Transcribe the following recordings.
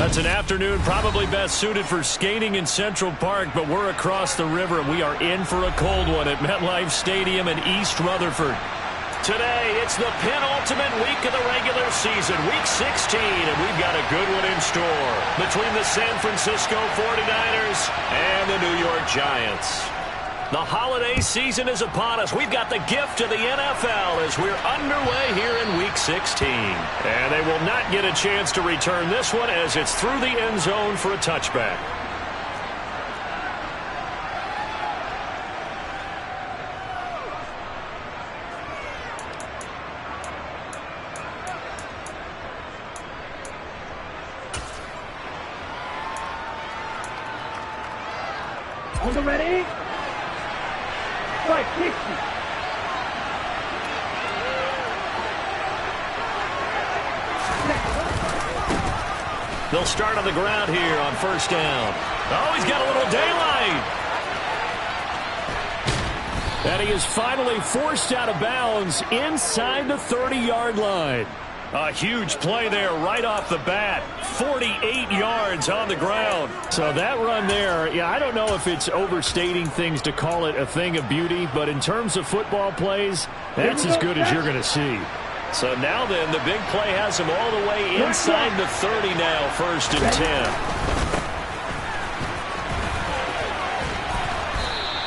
That's an afternoon probably best suited for skating in Central Park, but we're across the river, and we are in for a cold one at MetLife Stadium in East Rutherford. Today, it's the penultimate week of the regular season, Week 16, and we've got a good one in store between the San Francisco 49ers and the New York Giants. The holiday season is upon us. We've got the gift of the NFL as we're underway here in Week 16. And they will not get a chance to return this one as it's through the end zone for a touchback. Hold it ready. Right, 60. They'll start on the ground here on first down. Oh, he's got a little daylight. And he is finally forced out of bounds inside the 30-yard line. A huge play there right off the bat. 48 yards on the ground. So that run there, yeah, I don't know if it's overstating things to call it a thing of beauty, but in terms of football plays, that's as good as you're going to see. So now then, the big play has him all the way inside the 30 now, first and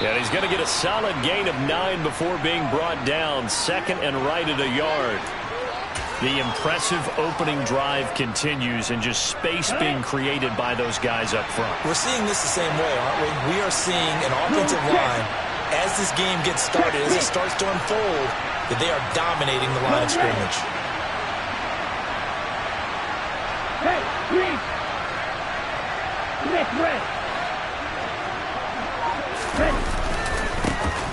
10. And he's going to get a solid gain of 9 before being brought down. Second and right at a yard. The impressive opening drive continues, and just space being created by those guys up front. We're seeing this the same way, aren't we? We are seeing an offensive line, as this game gets started, as it starts to unfold, that they are dominating the line of scrimmage. Hey, green. Next red. Red.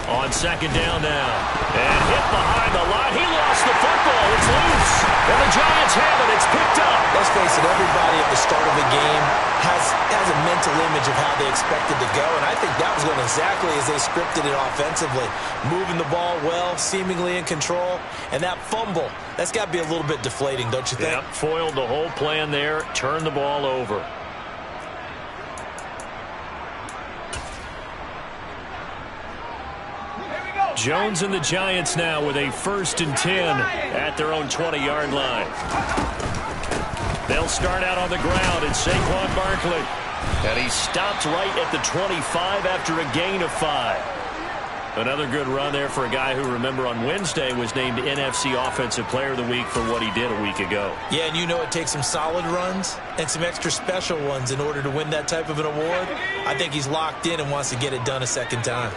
On second down now. And hit behind the line. He lost the football. It's loose. And the Giants have it. It's picked up. Let's face it, everybody at the start of the game has a mental image of how they expected to go, and I think that was going exactly as they scripted it offensively. Moving the ball well, seemingly in control, and that fumble, that's got to be a little bit deflating, don't you think? Yep, foiled the whole plan there. Turned the ball over. Jones and the Giants now with a first and 10 at their own 20-yard line. They'll start out on the ground, and Saquon Barkley. And he stopped right at the 25 after a gain of 5. Another good run there for a guy who, remember, on Wednesday was named NFC Offensive Player of the Week for what he did a week ago. Yeah, and you know it takes some solid runs and some extra special ones in order to win that type of an award. I think he's locked in and wants to get it done a second time.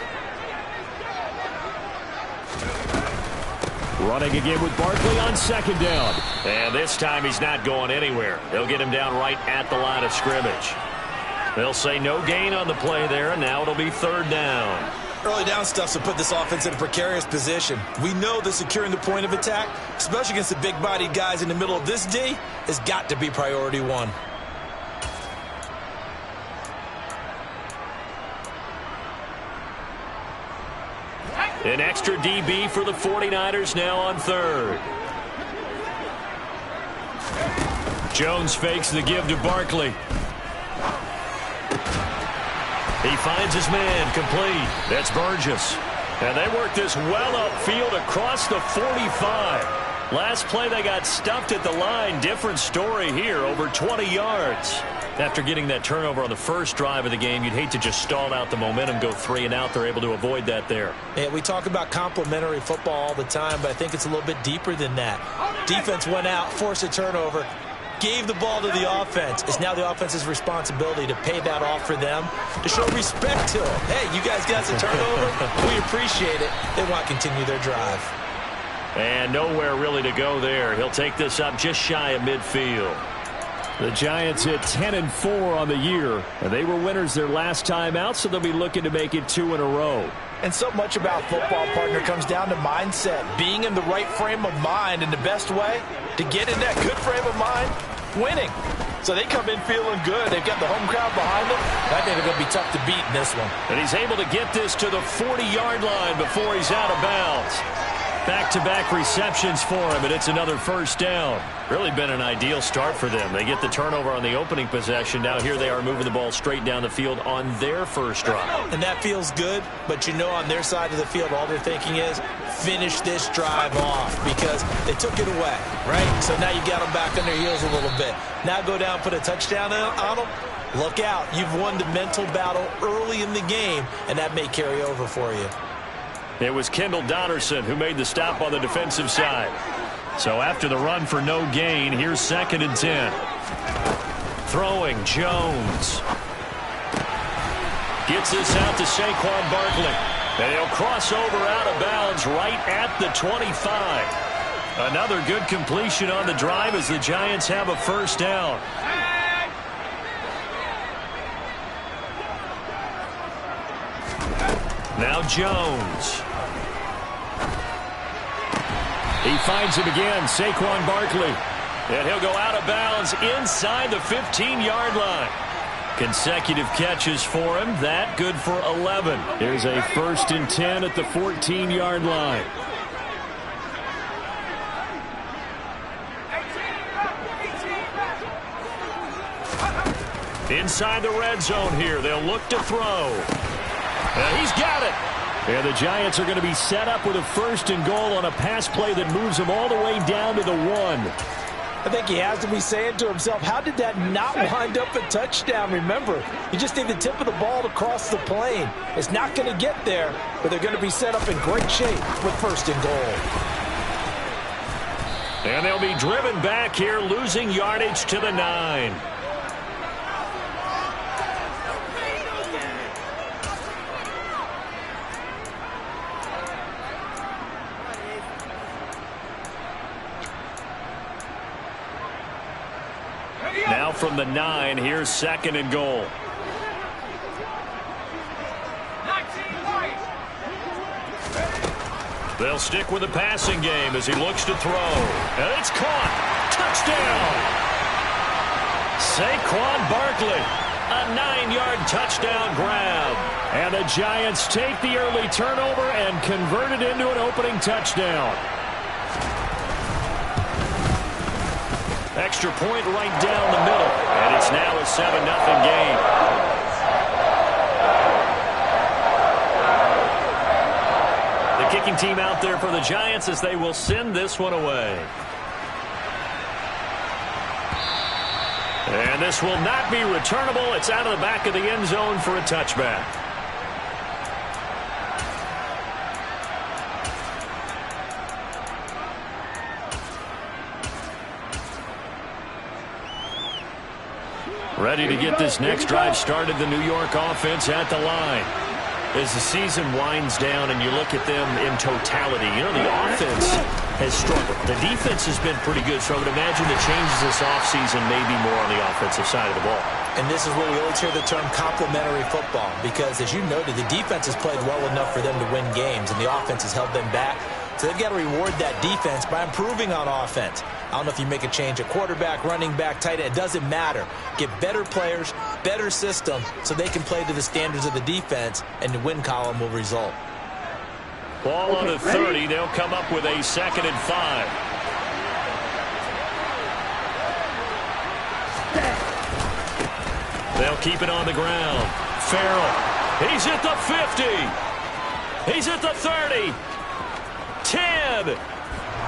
Running again with Barkley on second down. And this time he's not going anywhere. They'll get him down right at the line of scrimmage. They'll say no gain on the play there, and now it'll be third down. Early down stuff to put this offense in a precarious position. We know that securing the point of attack, especially against the big-bodied guys in the middle of this D, has got to be priority one. An extra DB for the 49ers now on third. Jones fakes the give to Barkley. He finds his man complete. That's Burgess. And they work this well upfield across the 45. Last play they got stuffed at the line. Different story here, over 20 yards. After getting that turnover on the first drive of the game, you'd hate to just stall out the momentum, go 3 and out. They're able to avoid that there. Yeah, we talk about complementary football all the time, but I think it's a little bit deeper than that. Defense went out, forced a turnover, gave the ball to the offense. It's now the offense's responsibility to pay that off for them, to show respect to them. Hey, you guys got the turnover. We appreciate it. They want to continue their drive. And nowhere really to go there. He'll take this up just shy of midfield. The Giants hit 10-4 on the year, and they were winners their last time out, so they'll be looking to make it 2 in a row. And so much about football, partner, comes down to mindset. Being in the right frame of mind, in the best way to get in that good frame of mind, winning. So they come in feeling good. They've got the home crowd behind them. I think they're going to be tough to beat in this one. And he's able to get this to the 40-yard line before he's out of bounds. Back-to-back receptions for him, and it's another first down. Really been an ideal start for them. They get the turnover on the opening possession. Now here they are moving the ball straight down the field on their first drive. And that feels good, but you know on their side of the field all they're thinking is finish this drive off because they took it away, right? So now you got them back on their heels a little bit. Now go down, put a touchdown on them. Look out. You've won the mental battle early in the game, and that may carry over for you. It was Kendall Donnerson who made the stop on the defensive side. So after the run for no gain, here's 2nd and 10. Throwing, Jones. Gets this out to Saquon Barkley. And he'll cross over out of bounds right at the 25. Another good completion on the drive as the Giants have a first down. Now Jones. He finds him again, Saquon Barkley. And he'll go out of bounds inside the 15-yard line. Consecutive catches for him. That good for 11. Here's a 1st and 10 at the 14-yard line. Inside the red zone here. They'll look to throw. And he's got it. And the Giants are going to be set up with a 1st and goal on a pass play that moves them all the way down to the 1. I think he has to be saying to himself, how did that not wind up a touchdown? Remember, you just need the tip of the ball to cross the plane. It's not going to get there, but they're going to be set up in great shape with 1st and goal. And they'll be driven back here, losing yardage to the 9. Now from the 9, here's 2nd and goal. They'll stick with the passing game as he looks to throw. And it's caught. Touchdown. Saquon Barkley. A 9-yard touchdown grab. And the Giants take the early turnover and convert it into an opening touchdown. Extra point right down the middle. And it's now a 7-0 game. The kicking team out there for the Giants as they will send this one away. And this will not be returnable. It's out of the back of the end zone for a touchback. Ready to get this next drive started, the New York offense at the line. As the season winds down and you look at them in totality, you know, the offense has struggled. The defense has been pretty good, so I would imagine the changes this offseason may be more on the offensive side of the ball. And this is where we always hear the term complementary football, because as you noted, the defense has played well enough for them to win games, and the offense has held them back. So they've got to reward that defense by improving on offense. I don't know if you make a change at quarterback, running back, tight end. It doesn't matter. Get better players, better system, so they can play to the standards of the defense, and the win column will result. Ball on the 30. They'll come up with a 2nd and 5. They'll keep it on the ground. Farrell. He's at the 50. He's at the 30. 10.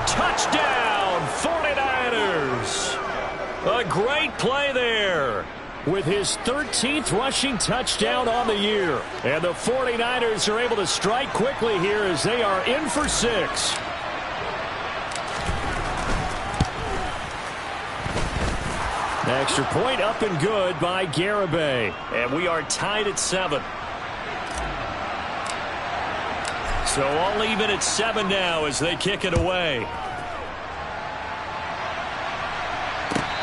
Touchdown, 49ers. A great play there with his 13th rushing touchdown on the year. And the 49ers are able to strike quickly here as they are in for 6. Extra point up and good by Garibay. And we are tied at 7. So all even at 7 now as they kick it away.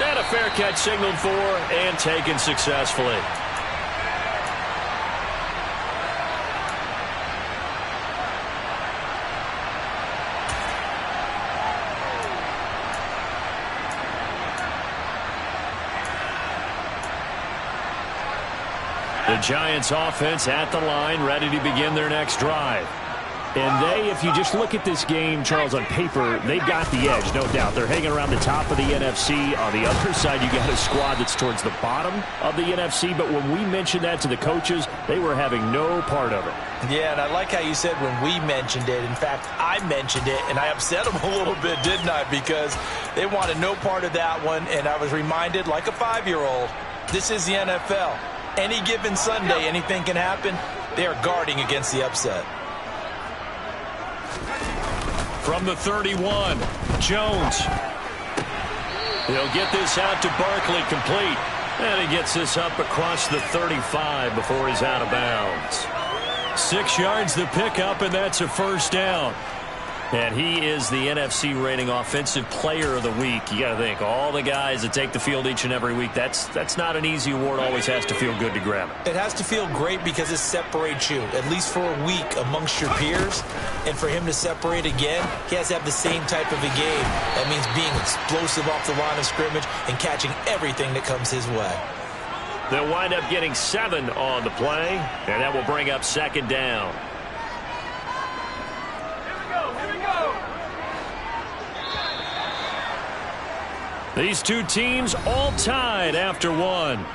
And a fair catch signaled for and taken successfully. The Giants offense at the line, ready to begin their next drive. And they, if you just look at this game, Charles, on paper, they've got the edge, no doubt. They're hanging around the top of the NFC. On the other side, you got a squad that's towards the bottom of the NFC. But when we mentioned that to the coaches, they were having no part of it. Yeah, and I like how you said when we mentioned it. In fact, I mentioned it, and I upset them a little bit, didn't I? Because they wanted no part of that one, and I was reminded, like a 5-year-old, this is the NFL. Any given Sunday, anything can happen. They are guarding against the upset. From the 31, Jones. He'll get this out to Barkley, complete. And he gets this up across the 35 before he's out of bounds. 6 yards the pickup, and that's a first down. And he is the NFC rating offensive player of the week. You got to think, all the guys that take the field each and every week, that's not an easy award. Always has to feel good to grab it. It has to feel great because it separates you, at least for a week, amongst your peers. And for him to separate again, he has to have the same type of a game. That means being explosive off the line of scrimmage and catching everything that comes his way. They'll wind up getting 7 on the play, and that will bring up second down. These two teams all tied after one.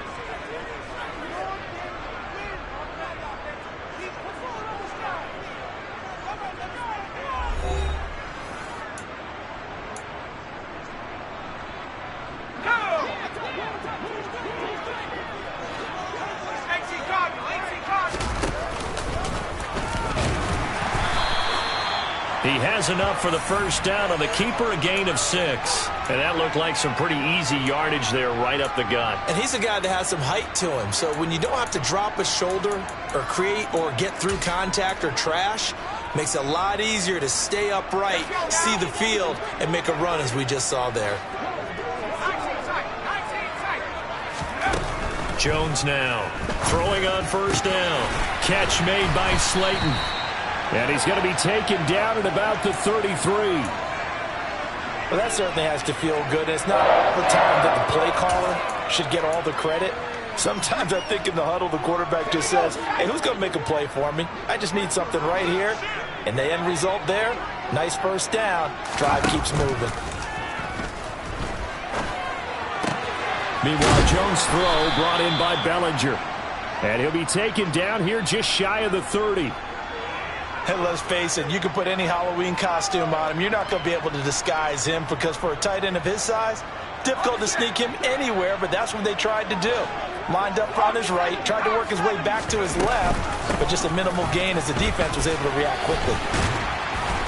He has enough for the first down on the keeper, a gain of 6. And that looked like some pretty easy yardage there right up the gut. And he's a guy that has some height to him. So when you don't have to drop a shoulder or create or get through contact or trash, makes it a lot easier to stay upright, see the field, and make a run as we just saw there. Jones now throwing on first down. Catch made by Slayton. And he's going to be taken down at about the 33. Well, that certainly has to feel good. It's not all the time that the play caller should get all the credit. Sometimes I think in the huddle, the quarterback just says, hey, who's going to make a play for me? I just need something right here. And the end result there, nice first down. Drive keeps moving. Meanwhile, Jones' throw brought in by Bellinger. And he'll be taken down here just shy of the 30. And let's face it, you can put any Halloween costume on him. You're not going to be able to disguise him because for a tight end of his size, difficult to sneak him anywhere, but that's what they tried to do. Lined up on his right, tried to work his way back to his left, but just a minimal gain as the defense was able to react quickly.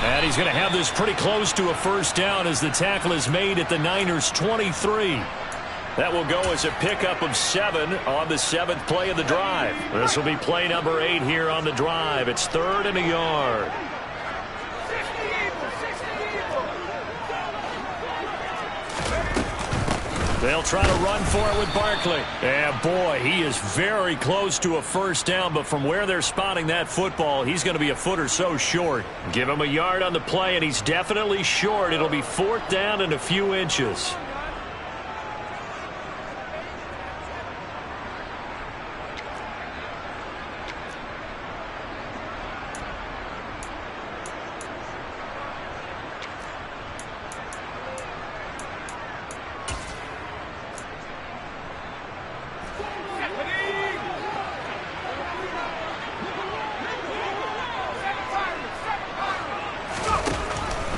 And he's going to have this pretty close to a first down as the tackle is made at the Niners' 23. That will go as a pickup of 7 on the 7th play of the drive. This will be play number 8 here on the drive. It's 3rd and a yard. They'll try to run for it with Barkley. And boy, he is very close to a first down, but from where they're spotting that football, he's going to be a foot or so short. Give him a yard on the play, and he's definitely short. It'll be 4th down and a few inches.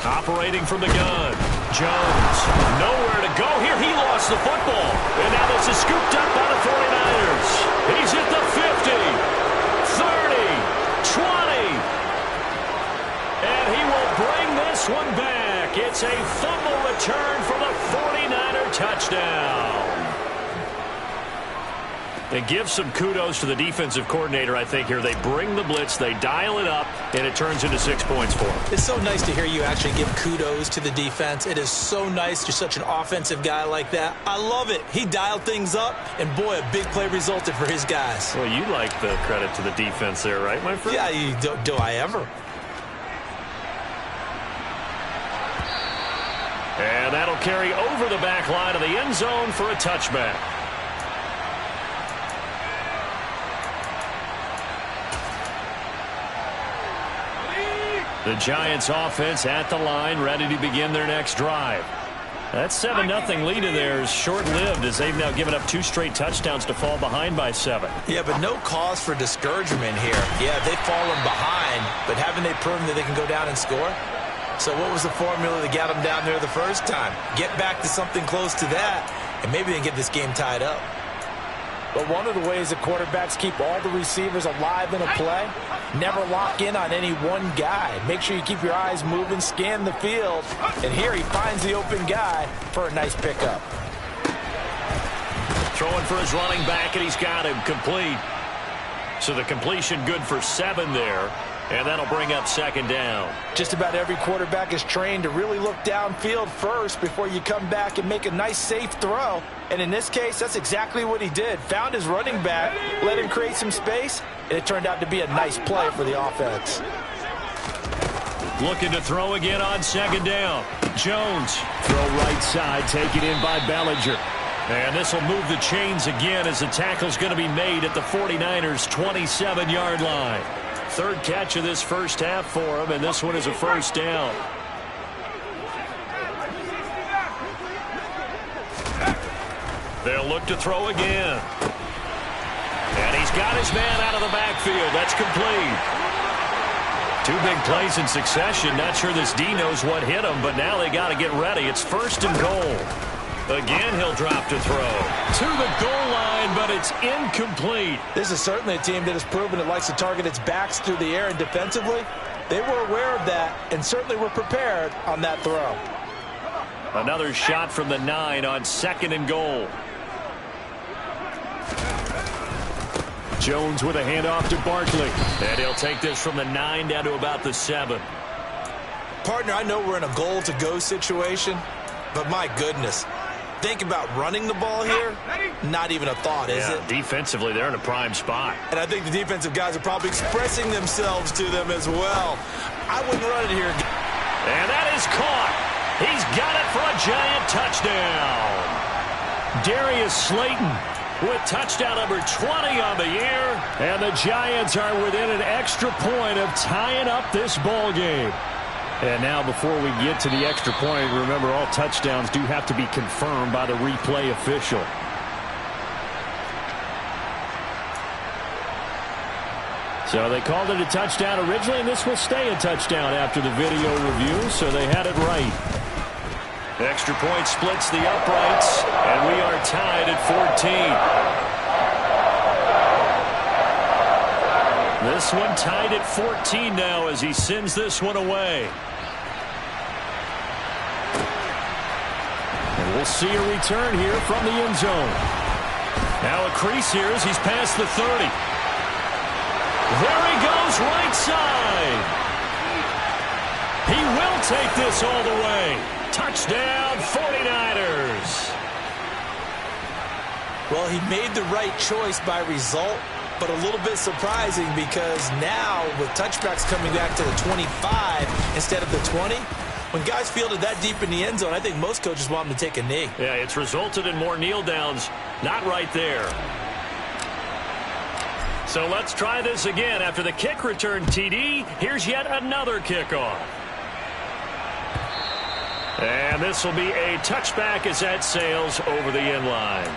Operating from the gun. Jones, nowhere to go here. He lost the football. And now this is scooped up by the 49ers. He's hit the 50, 30, 20. And he will bring this one back. It's a fumble return for the 49er touchdown. And give some kudos to the defensive coordinator, I think, here. They bring the blitz, they dial it up, and it turns into 6 points for them. It's so nice to hear you actually give kudos to the defense. It is so nice. You're such an offensive guy like that. I love it. He dialed things up, and boy, a big play resulted for his guys. Well, you like the credit to the defense there, right, my friend? Yeah, do I ever? And that'll carry over the back line of the end zone for a touchback. The Giants offense at the line, ready to begin their next drive. That 7-0 lead of theirs short-lived as they've now given up 2 straight touchdowns to fall behind by 7. Yeah, but no cause for discouragement here. Yeah, they've fallen behind, but haven't they proven that they can go down and score? So what was the formula that got them down there the first time? Get back to something close to that, and maybe they can get this game tied up. But one of the ways that quarterbacks keep all the receivers alive in a play, never lock in on any one guy. Make sure you keep your eyes moving, scan the field. And here he finds the open guy for a nice pickup. Throwing for his running back, and he's got him complete. So the completion good for 7 there. And that'll bring up 2nd down. Just about every quarterback is trained to really look downfield first before you come back and make a nice, safe throw. And in this case, that's exactly what he did. Found his running back, let him create some space, and it turned out to be a nice play for the offense. Looking to throw again on 2nd down. Jones. Throw right side, taken in by Bellinger. And this will move the chains again as the tackle's going to be made at the 49ers' 27-yard line. 3rd catch of this first half for him, and this one is a 1st down. They'll look to throw again. And he's got his man out of the backfield. That's complete. 2 big plays in succession. Not sure this D knows what hit him, but now they got to get ready. It's 1st and goal. Again, he'll drop to throw. To the goal line, but it's incomplete. This is certainly a team that has proven it likes to target its backs through the air, and defensively, they were aware of that and certainly were prepared on that throw. Another shot from the 9 on 2nd and goal. Jones with a handoff to Barkley. And he'll take this from the 9 down to about the 7. Partner, I know we're in a goal-to-go situation, but my goodness. Think about running the ball here. Not even a thought, is it? Defensively, they're in a prime spot. And I think the defensive guys are probably expressing themselves to them as well. I wouldn't run it here. And that is caught. He's got it for a giant touchdown. Darius Slayton with touchdown number 20 on the year. And the Giants are within an extra point of tying up this ball game. And now before we get to the extra point, remember all touchdowns do have to be confirmed by the replay official. So they called it a touchdown originally, and this will stay a touchdown after the video review, so they had it right. Extra point splits the uprights, and we are tied at 14. This one tied at 14 now as he sends this one away. And we'll see a return here from the end zone. Now a crease here as he's past the 30. There he goes, right side. He will take this all the way. Touchdown, 49ers. Well, he made the right choice by result, but a little bit surprising because now with touchbacks coming back to the 25 instead of the 20, when guys fielded that deep in the end zone, I think most coaches want them to take a knee. Yeah, it's resulted in more kneel downs. Not right there. So let's try this again. After the kick return TD, here's yet another kickoff. And this will be a touchback as that sails over the end line.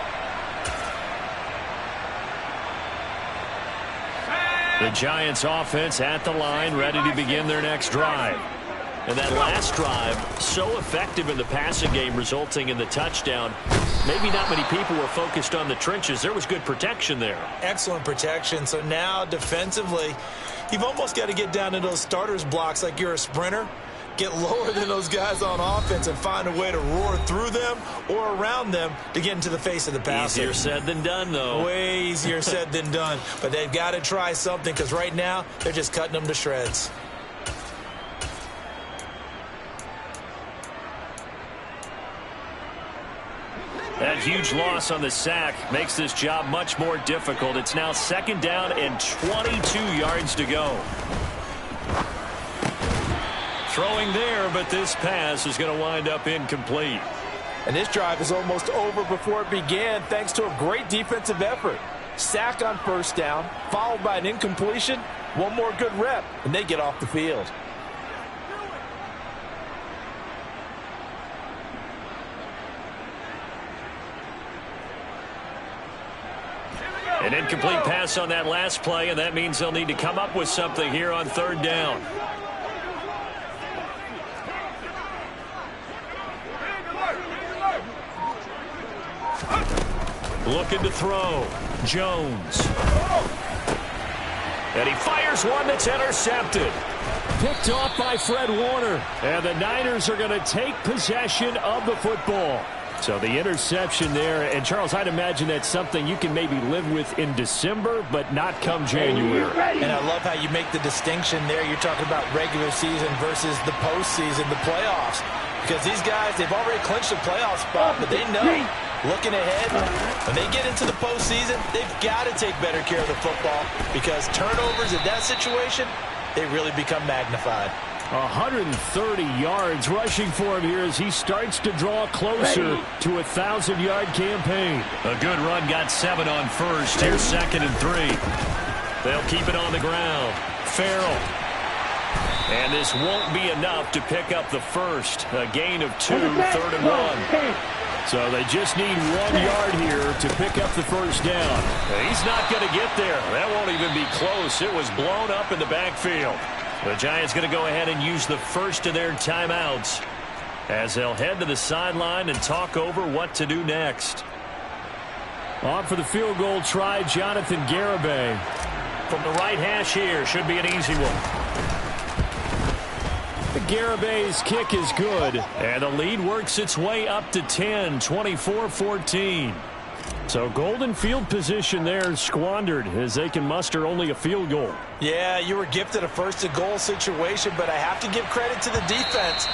The Giants offense at the line, ready to begin their next drive. And that last drive, so effective in the passing game, resulting in the touchdown. Maybe not many people were focused on the trenches. There was good protection there. Excellent protection. So now defensively, you've almost got to get down to those starters blocks like you're a sprinter. Get lower than those guys on offense and find a way to roar through them or around them to get into the face of the passer. Easier said than done, though. Way easier said than done. But they've got to try something because right now they're just cutting them to shreds. That huge loss on the sack makes this job much more difficult. It's now 2nd down and 22 yards to go. Throwing there, but this pass is going to wind up incomplete. And this drive is almost over before it began thanks to a great defensive effort. Sack on 1st down, followed by an incompletion. One more good rep, and they get off the field. An incomplete pass on that last play, and that means they'll need to come up with something here on third down. Looking to throw. Jones. And he fires one that's intercepted. Picked off by Fred Warner. And the Niners are going to take possession of the football. So the interception there. And, Charles, I'd imagine that's something you can maybe live with in December, but not come January. And I love how you make the distinction there. You're talking about regular season versus the postseason, the playoffs. Because these guys, they've already clinched a playoff spot, but they know, looking ahead, when they get into the postseason, they've got to take better care of the football because turnovers in that situation, they really become magnified. 130 yards rushing for him here as he starts to draw closer to a 1,000-yard campaign. A good run, got 7 on first. Here's 2nd and 3. They'll keep it on the ground. Farrell. And this won't be enough to pick up the first. A gain of 2, 3rd and 1. So they just need 1 yard here to pick up the first down. He's not going to get there. That won't even be close. It was blown up in the backfield. The Giants going to go ahead and use the first of their timeouts as they'll head to the sideline and talk over what to do next. On for the field goal try, Jonathan Garibay. From the right hash here, should be an easy one. Garibay's kick is good, and the lead works its way up to 10, 24-14. So golden field position there squandered as they can muster only a field goal. Yeah, you were gifted a first-and-goal situation, but I have to give credit to the defense.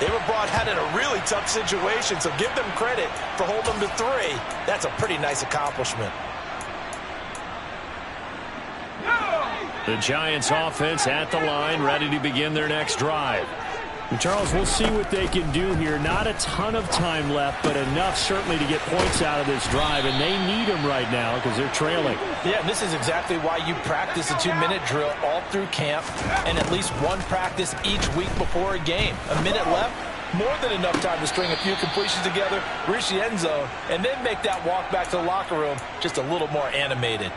They were brought out in a really tough situation, so give them credit for holding them to 3. That's a pretty nice accomplishment. The Giants offense at the line, ready to begin their next drive. And Charles, we'll see what they can do here. Not a ton of time left, but enough certainly to get points out of this drive, and they need them right now because they're trailing. Yeah, and this is exactly why you practice a 2-minute drill all through camp and at least one practice each week before a game. A minute left, more than enough time to string a few completions together, reach the end zone, and then make that walk back to the locker room just a little more animated.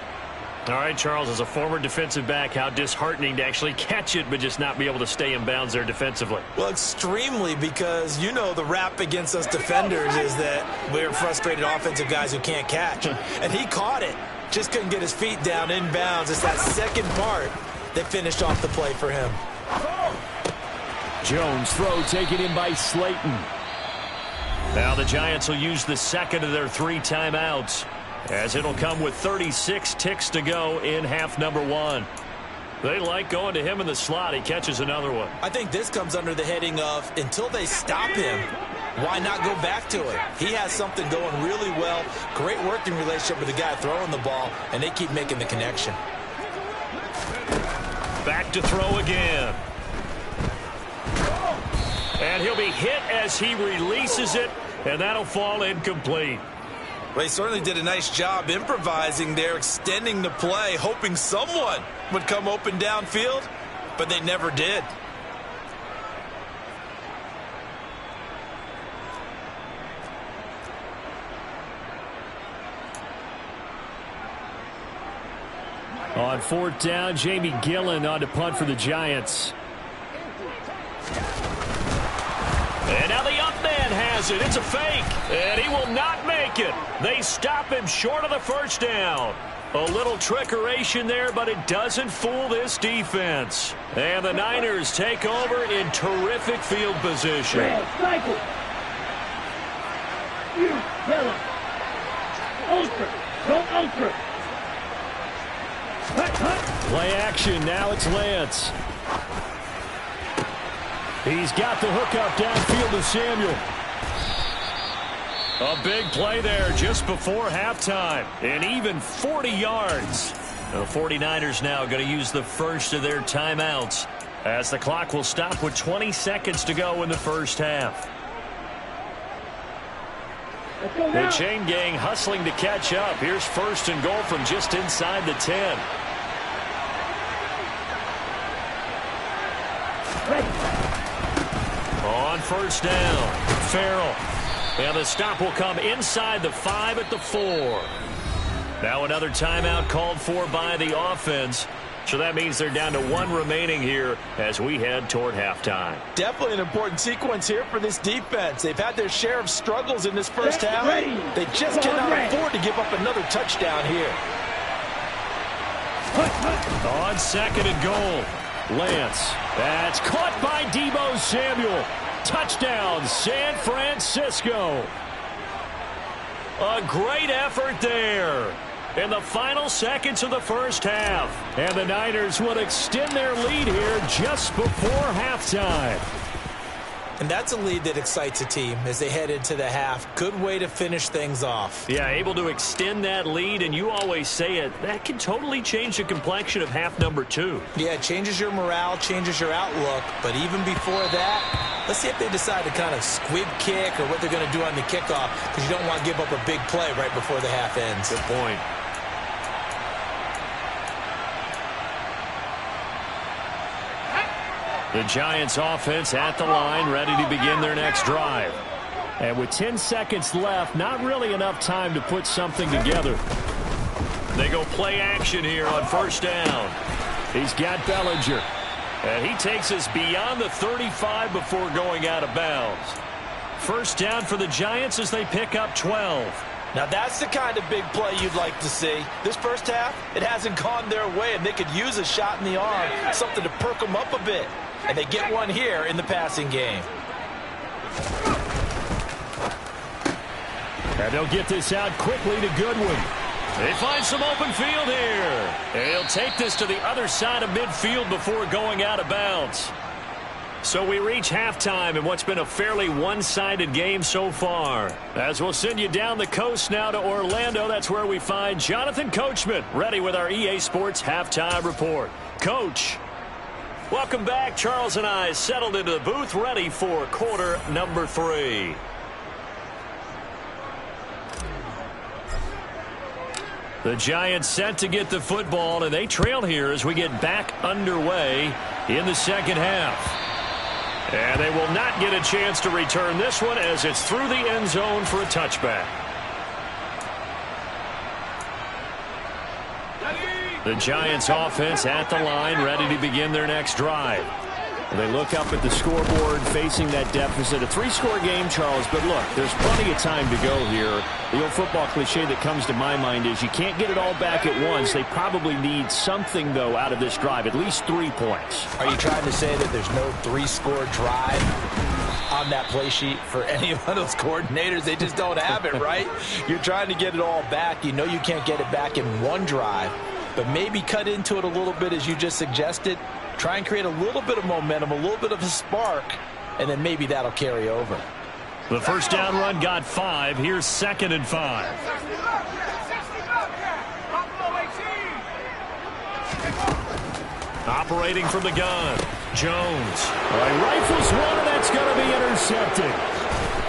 All right, Charles, as a former defensive back, how disheartening to actually catch it but just not be able to stay in bounds there defensively. Well, extremely, because you know the rap against us defenders is that we're frustrated offensive guys who can't catch. And he caught it, just couldn't get his feet down in bounds. It's that second part that finished off the play for him. Jones throw taken in by Slayton. Now the Giants will use the second of their 3 timeouts, as it'll come with 36 ticks to go in half number 1. They like going to him in the slot. He catches another one. I think this comes under the heading of until they stop him, why not go back to it? He has something going really well. Great working relationship with the guy throwing the ball, and they keep making the connection. Back to throw again. And he'll be hit as he releases it, and that'll fall incomplete. Well, he certainly did a nice job improvising there, extending the play, hoping someone would come open downfield, but they never did. On 4th down, Jamie Gillen on to punt for the Giants. And now the up man has it. It's a fake, and he will not make it. They stop him short of the first down. A little trickeration there, but it doesn't fool this defense. And the Niners take over in terrific field position. Red, cycle. You, yellow. Ultra. Go ultra. Hut, hut. Play action. Now it's Lance. He's got the hook up downfield to Samuel. A big play there just before halftime. And even 40 yards. The 49ers now going to use the first of their timeouts, as the clock will stop with 20 seconds to go in the first half. The chain gang hustling to catch up. Here's 1st and goal from just inside the 10. On 1st down, Farrell. And the stop will come inside the 5 at the 4. Now another timeout called for by the offense. So that means they're down to 1 remaining here as we head toward halftime. Definitely an important sequence here for this defense. They've had their share of struggles in this first half. They just cannot afford to give up another touchdown here. On 2nd and goal, Lance. That's caught by Deebo Samuel. Touchdown, San Francisco. A great effort there in the final seconds of the first half. And the Niners would extend their lead here just before halftime. And that's a lead that excites a team as they head into the half. Good way to finish things off. Yeah, able to extend that lead, and you always say it, that can totally change the complexion of half number 2. Yeah, it changes your morale, changes your outlook. But even before that, let's see if they decide to kind of squib kick or what they're going to do on the kickoff, because you don't want to give up a big play right before the half ends. Good point. The Giants offense at the line, ready to begin their next drive. And with 10 seconds left, not really enough time to put something together. They go play action here on first down. He's got Bellinger. And he takes us beyond the 35 before going out of bounds. First down for the Giants as they pick up 12. Now that's the kind of big play you'd like to see. This first half, it hasn't gone their way, and they could use a shot in the arm, something to perk them up a bit. And they get one here in the passing game. And they'll get this out quickly to Goodwin. They find some open field here. And he'll take this to the other side of midfield before going out of bounds. So we reach halftime in what's been a fairly one-sided game so far. As we'll send you down the coast now to Orlando, that's where we find Jonathan Coachman, ready with our EA Sports Halftime Report. Coach, welcome back. Charles and I settled into the booth, ready for quarter number 3. The Giants set to get the football, and they trail here as we get back underway in the second half. And they will not get a chance to return this one as it's through the end zone for a touchback. The Giants offense at the line, ready to begin their next drive. They look up at the scoreboard facing that deficit. A 3-score game, Charles, but look, there's plenty of time to go here. The old football cliche that comes to my mind is you can't get it all back at once. They probably need something, though, out of this drive, at least 3 points. Are you trying to say that there's no 3-score drive on that play sheet for any one of those coordinators? They just don't have it, right? You're trying to get it all back. You know you can't get it back in one drive, but maybe cut into it a little bit as you just suggested. Try and create a little bit of momentum, a little bit of a spark, and then maybe that'll carry over. The first down run got 5. Here's 2nd and 5. Operating from the gun, Jones. Rifles one, and that's going to be intercepted.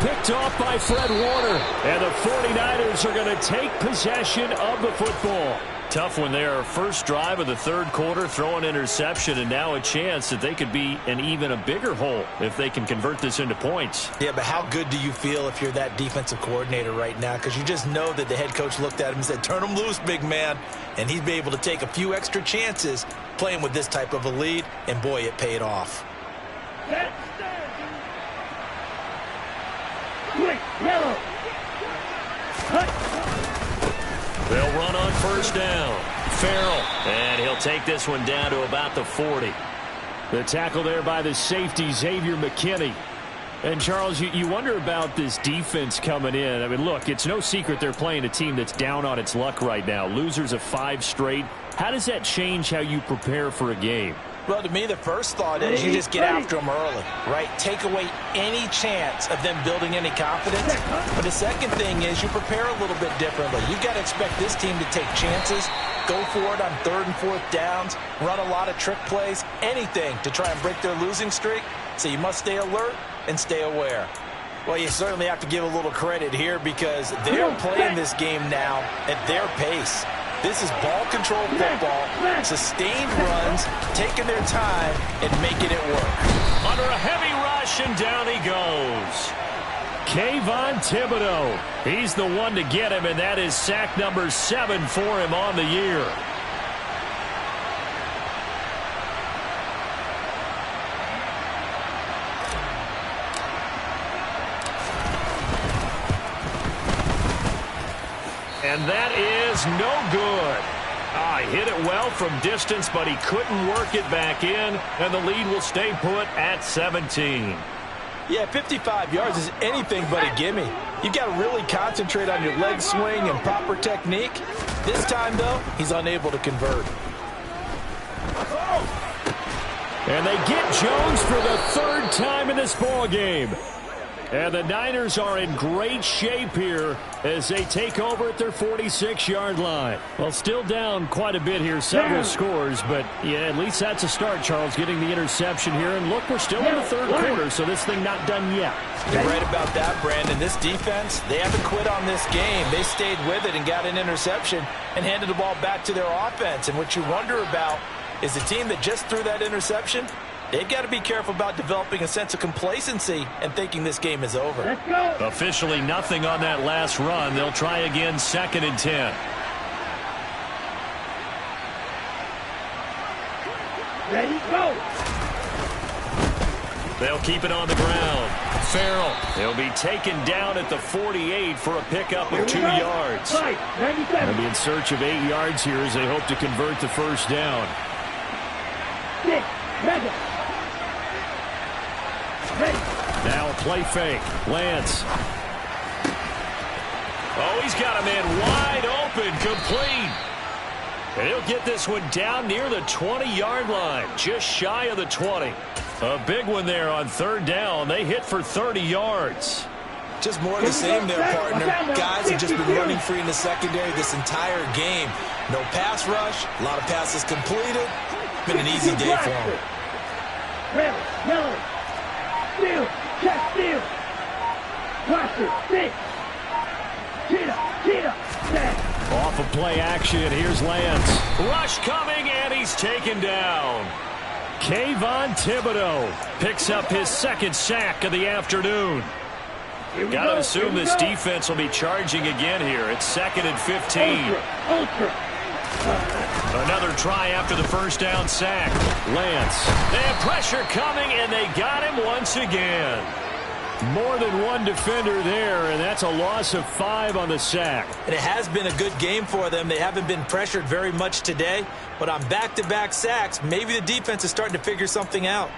Picked off by Fred Warner, and the 49ers are going to take possession of the football. Tough one there. First drive of the third quarter, throw an interception, and now a chance that they could be in even a bigger hole if they can convert this into points. Yeah, but how good do you feel if you're that defensive coordinator right now? Because you just know that the head coach looked at him and said, turn him loose, big man. And he'd be able to take a few extra chances playing with this type of a lead, and boy, it paid off. Quick, yellow. They'll run on first down. Farrell, and he'll take this one down to about the 40. The tackle there by the safety, Xavier McKinney. And, Charles, you wonder about this defense coming in. I mean, look, it's no secret they're playing a team that's down on its luck right now. Losers of 5 straight. How does that change how you prepare for a game? Well, to me, the first thought is you just get after them early, right? Take away any chance of them building any confidence. But the second thing is you prepare a little bit differently. You've got to expect this team to take chances, go for it on 3rd and 4th downs, run a lot of trick plays, anything to try and break their losing streak. So you must stay alert and stay aware. Well, you certainly have to give a little credit here because they're playing this game now at their pace. This is ball control football, sustained runs, taking their time and making it work. Under a heavy rush, and down he goes. TwIzTeD. He's the one to get him, and that is sack number 7 for him on the year. And that is no good. He hit it well from distance, but he couldn't work it back in, and the lead will stay put at 17. Yeah, 55 yards is anything but a gimme. You've got to really concentrate on your leg swing and proper technique. This time, though, he's unable to convert. And they get Jones for the 3rd time in this ball game. And the Niners are in great shape here as they take over at their 46-yard line. Well, still down quite a bit here, several scores, but yeah, at least that's a start, Charles, getting the interception here. And look, we're still in the 3rd quarter, so this thing not done yet. You're right about that, Brandon. This defense, they haven't quit on this game. They stayed with it and got an interception and handed the ball back to their offense. And what you wonder about is the team that just threw that interception, they've got to be careful about developing a sense of complacency and thinking this game is over. Let's go. Officially nothing on that last run. They'll try again, 2nd and 10. Ready, go. They'll keep it on the ground. Farrell, he'll be taken down at the 48 for a pickup of 2 yards. Right, 97. They'll be in search of 8 yards here as they hope to convert the first down. 6, ready. Now a play fake. Lance. Oh, he's got a man wide open, complete. And he'll get this one down near the 20-yard line, just shy of the 20. A big one there on 3rd down. They hit for 30 yards. Just more of the same there, partner. Guys have just been running free in the secondary this entire game. No pass rush, a lot of passes completed. Been an easy day for them. Red, yellow, steal, check, steal. Cluster, 6. Cheetah, set. Off of play action, here's Lance. Rush coming, and he's taken down. TwIzTeD picks up his 2nd sack of the afternoon. Got to assume this defense will be charging again here. It's 2nd and 15. Ultra. Another try after the first down sack. Lance. They have pressure coming, and they got him once again. More than one defender there, and that's a loss of 5 on the sack. And it has been a good game for them. They haven't been pressured very much today, but on back-to-back sacks, maybe the defense is starting to figure something out.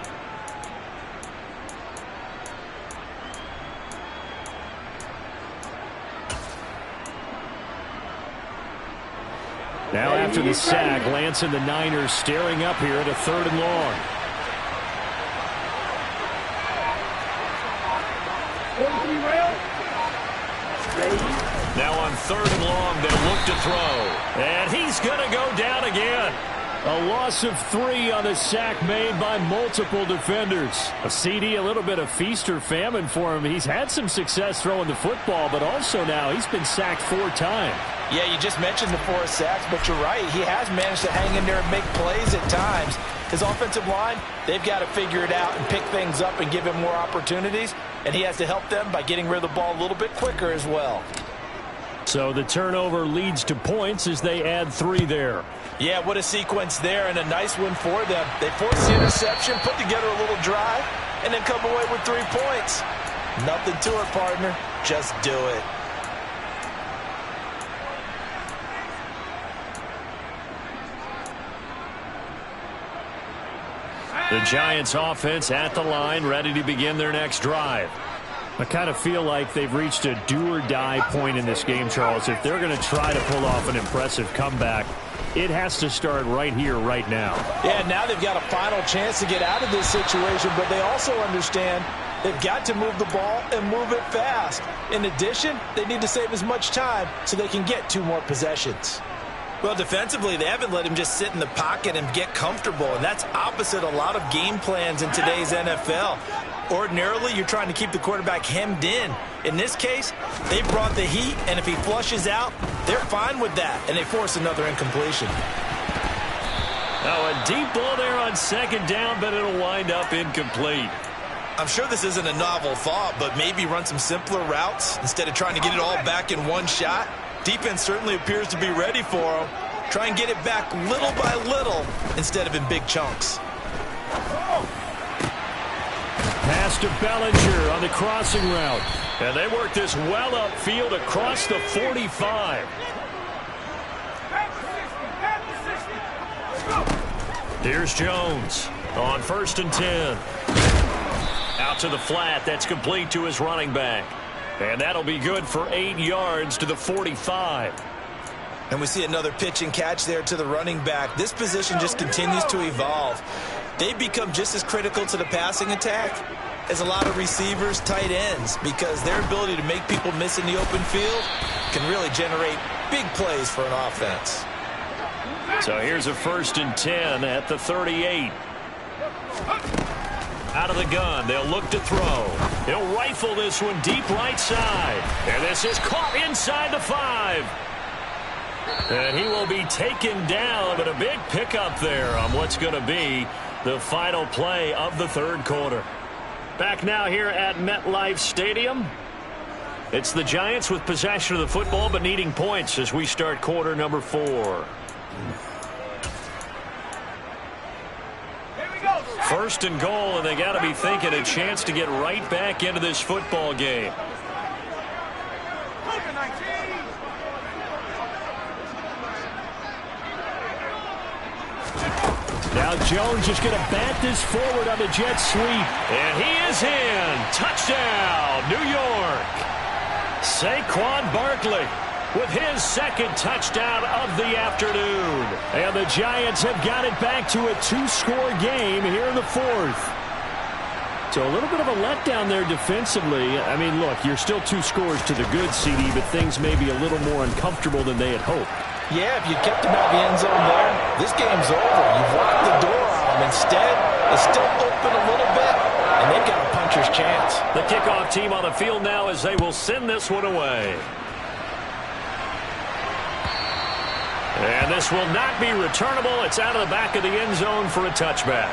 Now after the sack, Lance and the Niners staring up here at a 3rd and long. Now on 3rd and long, they'll look to throw. And he's going to go down again. A loss of 3 on the sack made by multiple defenders. A CD, a little bit of feast or famine for him. He's had some success throwing the football, but also now he's been sacked 4 times. Yeah, you just mentioned the 4 sacks, but you're right. He has managed to hang in there and make plays at times. His offensive line, they've got to figure it out and pick things up and give him more opportunities, and he has to help them by getting rid of the ball a little bit quicker as well. So the turnover leads to points as they add 3 there. Yeah, what a sequence there, and a nice one for them. They force the interception, put together a little drive, and then come away with 3 points. Nothing to it, partner. Just do it. The Giants offense at the line, ready to begin their next drive. I kind of feel like they've reached a do-or-die point in this game, Charles. If they're going to try to pull off an impressive comeback, it has to start right here, right now. Yeah, now they've got a final chance to get out of this situation, but they also understand they've got to move the ball and move it fast. In addition, they need to save as much time so they can get 2 more possessions. Well, defensively, they haven't let him just sit in the pocket and get comfortable, and that's opposite a lot of game plans in today's NFL. Ordinarily, you're trying to keep the quarterback hemmed in. In this case, they brought the heat, and if he flushes out, they're fine with that, and they force another incompletion. Now a deep ball there on 2nd down, but it'll wind up incomplete. I'm sure this isn't a novel thought, but maybe run some simpler routes instead of trying to get it all back in one shot. Defense certainly appears to be ready for him. Try and get it back little by little instead of in big chunks. Pass to Bellinger on the crossing route. And they work this well upfield across the 45. Here's Jones on 1st and 10. Out to the flat. That's complete to his running back. And that'll be good for 8 yards to the 45. And we see another pitch and catch there to the running back. This position just continues to evolve. They've become just as critical to the passing attack as a lot of receivers, tight ends, because their ability to make people miss in the open field can really generate big plays for an offense. So here's a 1st and 10 at the 38. Out of the gun, they'll look to throw. He'll rifle this one deep right side. And this is caught inside the 5. And he will be taken down, but a big pickup there on what's going to be the final play of the 3rd quarter. Back now here at MetLife Stadium. It's the Giants with possession of the football, but needing points as we start quarter number 4. 1st and goal, and they got to be thinking a chance to get right back into this football game. Now Jones is going to bat this forward on the jet sweep. And he is in. Touchdown, New York. Saquon Barkley with his 2nd touchdown of the afternoon. And the Giants have got it back to a 2-score game here in the 4th. So a little bit of a letdown there defensively. I mean, look, you're still 2 scores to the good, CD, but things may be a little more uncomfortable than they had hoped. Yeah, if you kept him out of the end zone there, this game's over. You've locked the door on him. Instead, it's still open a little bit, and they've got a puncher's chance. The kickoff team on the field now as they will send this one away. And this will not be returnable. It's out of the back of the end zone for a touchback.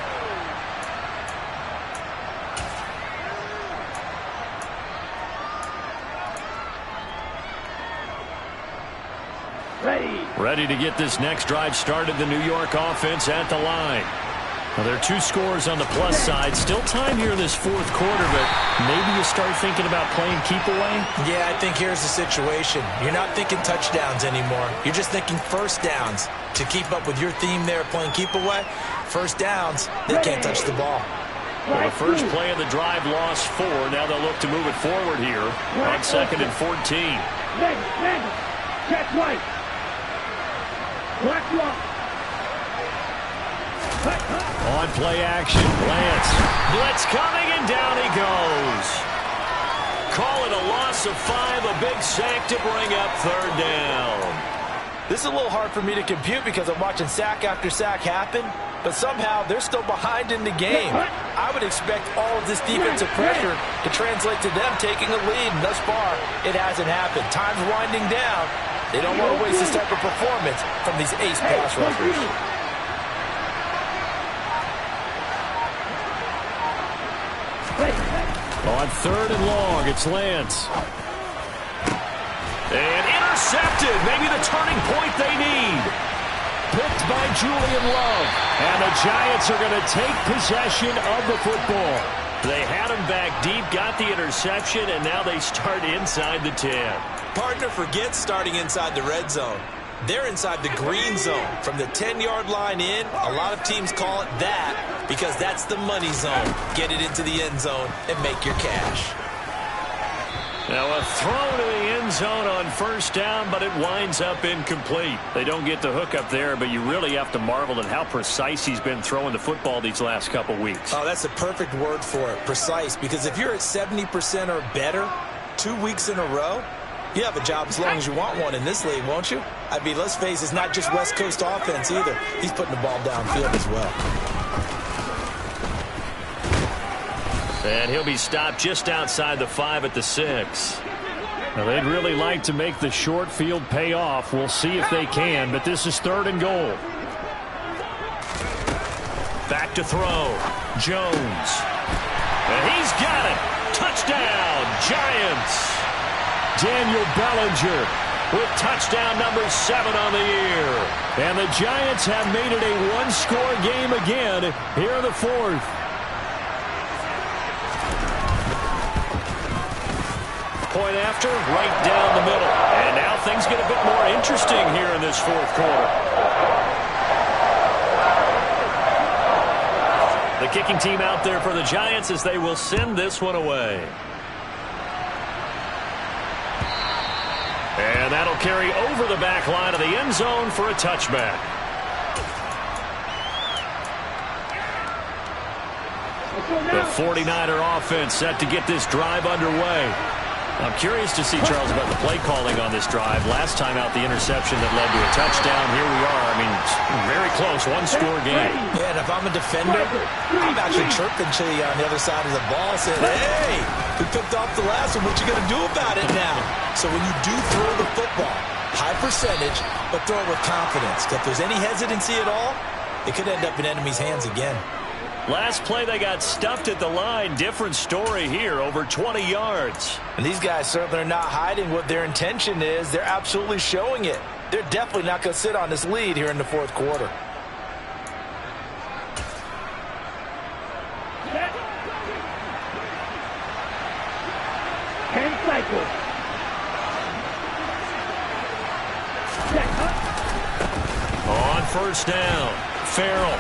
Ready to get this next drive started. The New York offense at the line. Well, there are 2 scores on the plus side. Still time here in this 4th quarter, but maybe you start thinking about playing keep away? Yeah, I think here's the situation. You're not thinking touchdowns anymore. You're just thinking 1st downs. To keep up with your theme there, playing keep away, 1st downs, they can't touch the ball. Well, the first play of the drive lost 4. Now they'll look to move it forward here on 2nd and 14. Check right. Black one. On play action, Lance. Blitz coming, and down he goes. Call it a loss of 5, a big sack to bring up 3rd down. This is a little hard for me to compute because I'm watching sack after sack happen, but somehow they're still behind in the game. I would expect all of this defensive pressure to translate to them taking a lead, and thus far, it hasn't happened. Time's winding down. They don't want to waste this type of performance from these ace pass rushers. On 3rd and long, it's Lance. And intercepted. Maybe the turning point they need. Picked by Julian Love. And the Giants are going to take possession of the football. They had him back deep, got the interception, and now they start inside the 10. Partner forgets starting inside the red zone. They're inside the green zone. From the 10-yard line in, a lot of teams call it that because that's the money zone. Get it into the end zone and make your cash. Now a throw to the end zone on 1st down, but it winds up incomplete. They don't get the hook up there, but you really have to marvel at how precise he's been throwing the football these last couple weeks. Oh, that's the perfect word for it, precise, because if you're at 70% or better 2 weeks in a row, you have a job as long as you want one in this league, won't you? I mean, let's face it, it's not just West Coast offense either. He's putting the ball downfield as well. And he'll be stopped just outside the 5 at the 6. Now, they'd really like to make the short field pay off. We'll see if they can, but this is 3rd and goal. Back to throw. Jones. And he's got it. Touchdown, Giants. Daniel Bellinger with touchdown number 7 on the year. And the Giants have made it a one-score game again here in the fourth. Point after, right down the middle. And now things get a bit more interesting here in this fourth quarter. The kicking team out there for the Giants as they will send this one away. And that'll carry over the back line of the end zone for a touchback. The 49er offense set to get this drive underway. I'm curious to see, Charles, about the play calling on this drive. Last time out, the interception that led to a touchdown. Here we are. I mean, very close, one-score game. Yeah, and if I'm a defender, I'm actually chirping to you on the other side of the ball, saying, hey, we picked off the last one. What you going to do about it now? So when you do throw the football, high percentage, but throw it with confidence. If there's any hesitancy at all, it could end up in enemy's hands again. Last play, they got stuffed at the line. Different story here, over 20 yards. And these guys certainly are not hiding what their intention is. They're absolutely showing it. They're definitely not going to sit on this lead here in the fourth quarter. On first down, Farrell.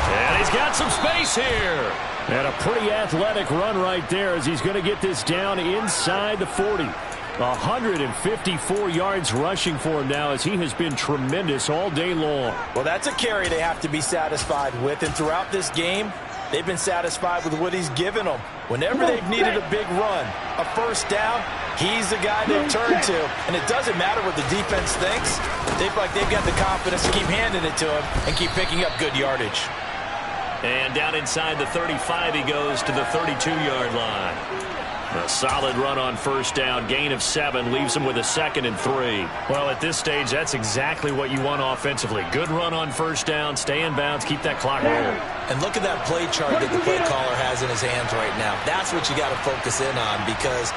And he's got some space here. And a pretty athletic run right there as he's going to get this down inside the 40. 154 yards rushing for him now as he has been tremendous all day long. Well, that's a carry they have to be satisfied with. And throughout this game, they've been satisfied with what he's given them. Whenever they've needed a big run, a first down, he's the guy they've turned to. And it doesn't matter what the defense thinks. They feel like they've got the confidence to keep handing it to him and keep picking up good yardage. And down inside the 35, he goes to the 32-yard line. A solid run on first down, gain of 7, leaves him with a 2nd and 3. Well, at this stage, that's exactly what you want offensively. Good run on first down, stay in bounds, keep that clock rolling. And look at that play chart that the play caller has in his hands right now. That's what you got to focus in on because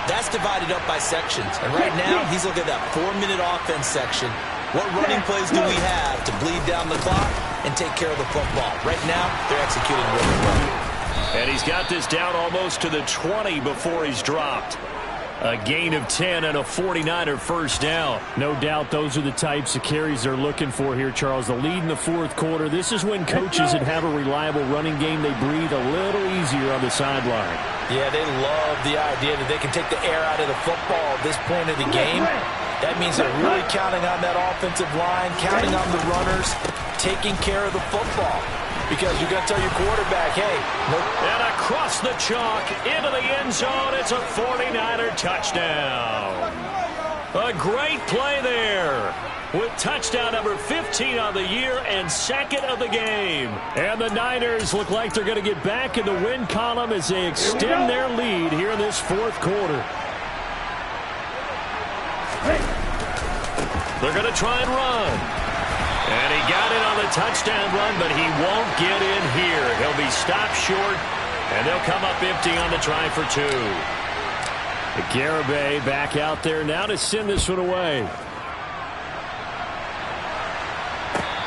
that's divided up by sections. And right now, he's looking at that 4-minute offense section. What running plays do we have to bleed down the clock and take care of the football? Right now, they're executing really well. And he's got this down almost to the 20 before he's dropped. A gain of 10 and a 49er first down. No doubt those are the types of carries they're looking for here, Charles. The lead in the fourth quarter. This is when coaches that have a reliable running game, they breathe a little easier on the sideline. Yeah, they love the idea that they can take the air out of the football at this point of the game. That means they're really counting on that offensive line, counting on the runners, taking care of the football. Because you're going to tell your quarterback, hey. And across the chalk, into the end zone, it's a 49er touchdown. A great play there with touchdown number 15 on the year and 2nd of the game. And the Niners look like they're going to get back in the win column as they extend their lead here in this fourth quarter. They're going to try and run. And he got it on the touchdown run, but he won't get in here. He'll be stopped short, and they'll come up empty on the try for 2. Garibay back out there now to send this one away.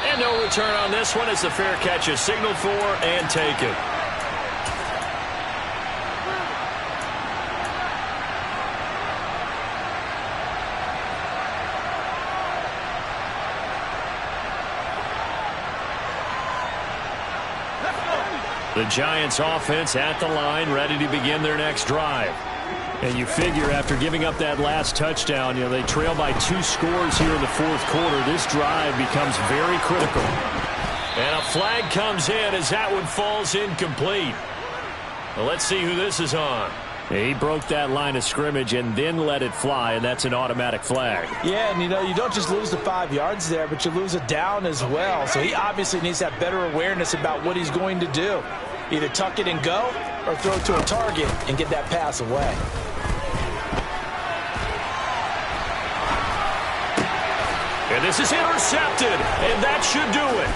And no return on this one as the fair catch is signaled for and taken. The Giants offense at the line, ready to begin their next drive. And you figure after giving up that last touchdown, they trail by 2 scores here in the fourth quarter. This drive becomes very critical. And a flag comes in as that one falls incomplete. Well, let's see who this is on. He broke that line of scrimmage and then let it fly, and that's an automatic flag. Yeah, and you don't just lose the 5 yards there, but you lose a down as well. So he obviously needs to have better awareness about what he's going to do. Either tuck it and go or throw it to a target and get that pass away. And this is intercepted, and that should do it.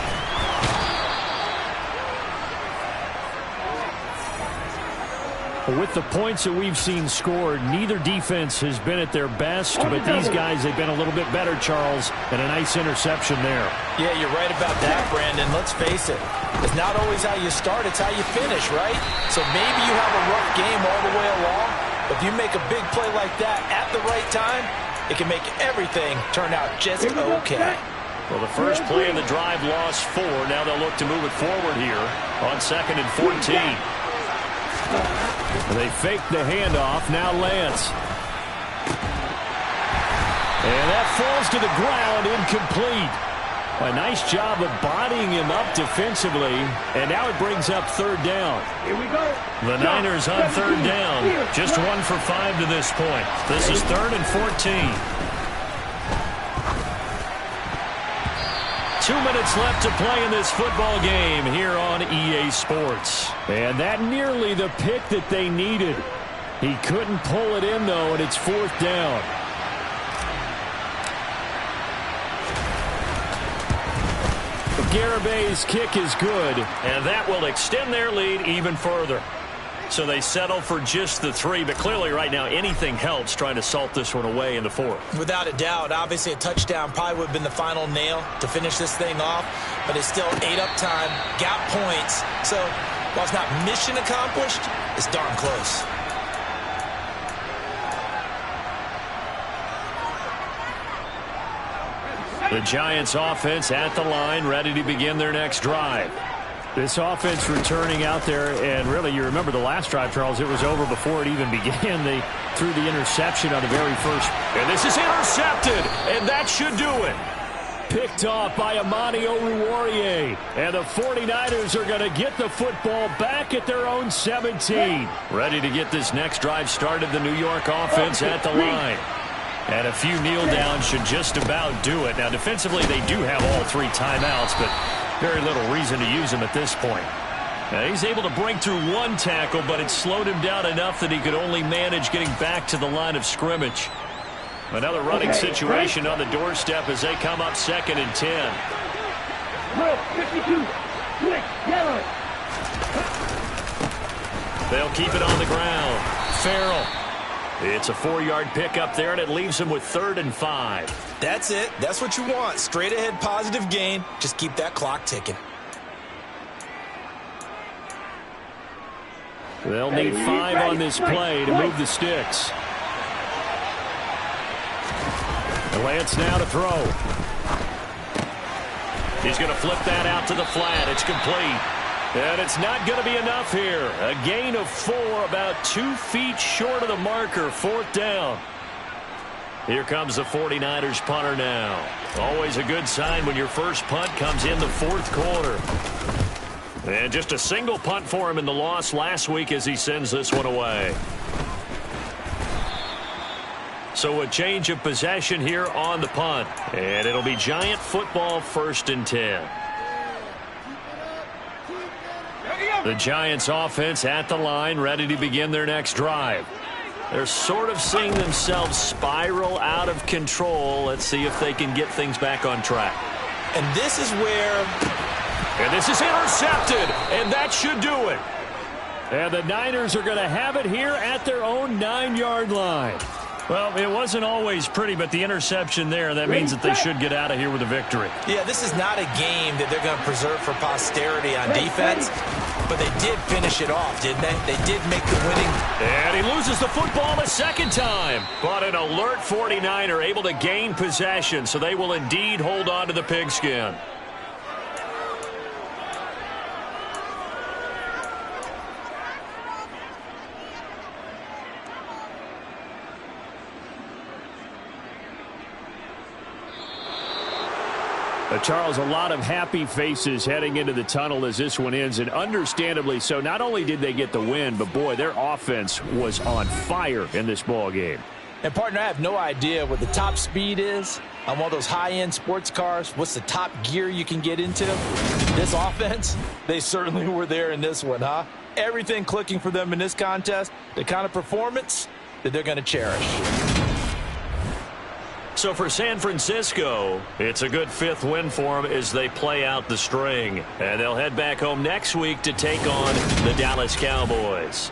With the points that we've seen scored, neither defense has been at their best, but these guys, they've been a little bit better, Charles, and a nice interception there. Yeah, you're right about that, Brandon. Let's face it. It's not always how you start, it's how you finish, right? So maybe you have a rough game all the way along, but if you make a big play like that at the right time, it can make everything turn out just okay. Well, the first play of the drive lost 4. Now they'll look to move it forward here on 2nd and 14. They fake the handoff. Now Lance. And that falls to the ground, incomplete. A nice job of bodying him up defensively. And now it brings up 3rd down. Here we go. The Niners on 3rd down. Just 1 for 5 to this point. This is 3rd and 14. 2 minutes left to play in this football game here on EA Sports. And that nearly the pick that they needed. He couldn't pull it in, though, and it's 4th down. Garabay's kick is good, and that will extend their lead even further. So they settle for just the 3, but clearly right now anything helps trying to salt this one away in the 4th. Without a doubt, obviously a touchdown probably would have been the final nail to finish this thing off, but it's still 8-up time, got points. So while it's not mission accomplished, it's darn close. The Giants offense at the line, ready to begin their next drive. This offense returning out there, and really, you remember the last drive, Charles, it was over before it even began. They threw the interception on the very first. And this is intercepted, and that should do it. Picked off by Amani Oruwariye. And the 49ers are going to get the football back at their own 17. Ready to get this next drive started, the New York offense at the line. And a few kneel downs should just about do it. Now, defensively, they do have all 3 timeouts, but very little reason to use them at this point. Now, he's able to break through 1 tackle, but it slowed him down enough that he could only manage getting back to the line of scrimmage. Another running situation on the doorstep as they come up 2nd and 10. 52, switch, yellow. They'll keep it on the ground. Farrell. It's a 4-yard pickup there, and it leaves him with 3rd and 5. That's it. That's what you want. Straight ahead positive gain. Just keep that clock ticking. They'll need 5 on this play to move the sticks. Lance now to throw. He's going to flip that out to the flat. It's complete. And it's not going to be enough here. A gain of 4, about 2 feet short of the marker. 4th down. Here comes the 49ers punter now. Always a good sign when your first punt comes in the 4th quarter. And just a single punt for him in the loss last week as he sends this one away. So a change of possession here on the punt. And it'll be Giant football, 1st and 10. The Giants offense at the line, ready to begin their next drive. They're sort of seeing themselves spiral out of control. Let's see if they can get things back on track. And this is where... And this is intercepted, and that should do it. And the Niners are going to have it here at their own 9-yard line. Well, it wasn't always pretty, but the interception there, that means that they should get out of here with a victory. Yeah, this is not a game that they're going to preserve for posterity on defense, but they did finish it off, didn't they? They did make the winning. And he loses the football a 2nd time. But an alert 49er able to gain possession, so they will indeed hold on to the pigskin. Charles, a lot of happy faces heading into the tunnel as this one ends, and understandably so. Not only did they get the win, but boy, their offense was on fire in this ball game. And partner, I have no idea what the top speed is on one of those high-end sports cars. What's the top gear you can get into? This offense, they certainly were there in this one, huh? Everything clicking for them in this contest, the kind of performance that they're going to cherish. So for San Francisco, it's a good 5th win for them as they play out the string. And they'll head back home next week to take on the Dallas Cowboys.